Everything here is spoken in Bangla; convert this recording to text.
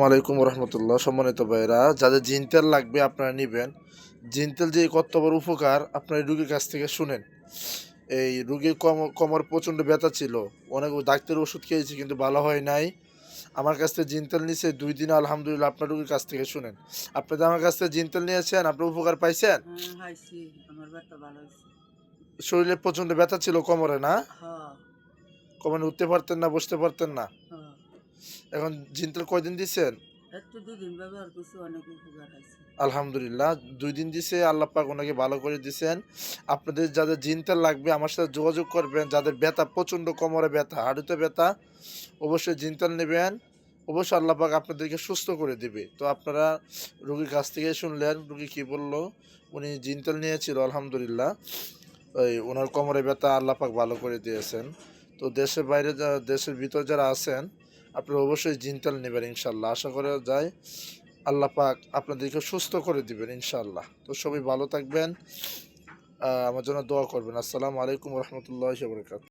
ওয়ালাইকুম রহমতুল্লাহ। সম্মানিত ভাইরা, যাদের জিন তেল লাগবে আপনারা নেবেন। জিন তেল যে কত বড় উপকার আপনার এই রুগীর কাছ থেকে শুনেন। এই রুগীর কোমর প্রচণ্ড ব্যথা ছিল, অনেক ডাক্তারের ওষুধ খেয়েছি কিন্তু ভালো হয় নাই। আমার কাছ থেকে জিন তেল নিছে 2 দিন, আলহামদুলিল্লাহ। আপনার রুগীর কাছ থেকে শুনেন, আপনি তো আমার কাছ থেকে জিন তেল নিয়েছেন, আপনার উপকার পাইছেন। শরীরে প্রচণ্ড ব্যথা ছিল কোমরে, না? কোমরে উঠতে পারতেন না, বসতে পারতেন না। এখন জিন তেল কয়দিন দিচ্ছেন? আলহামদুলিল্লাহ, 2 দিন দিছে, আল্লাহ পাক ওনাকে ভালো করে দিছেন। আপনাদের যাদের জিন তেল লাগবে আমার সাথে যোগাযোগ করবেন। যাদের ব্যথা প্রচণ্ড, কোমরে ব্যথা, হাঁটুতে ব্যথা, অবশ্যই জিন তেল নেবেন। অবশ্যই আল্লাহ পাক আপনাদেরকে সুস্থ করে দিবে। তো আপনারা রুগীর কাছ থেকে শুনলেন রুগী কী বললো। উনি জিন তেল নিয়েছিল, আলহামদুলিল্লাহ। ওই ওনার কোমরে ব্যথা আল্লাহ পাক ভালো করে দিয়েছেন। তো দেশের বাইরে দেশের ভিতর যারা আছেন আপনারা অবশ্যই জিন তেল নেবেন ইনশাল্লাহ। আশা করা যায় আল্লাহ পাক আপনাদেরকে সুস্থ করে দিবেন ইনশাআল্লাহ। তো সবাই ভালো থাকবেন, আমার জন্য দোয়া করবেন। আসসালামু আলাইকুম রহমতুল্লাহি ওয়া বারাকাতুহু।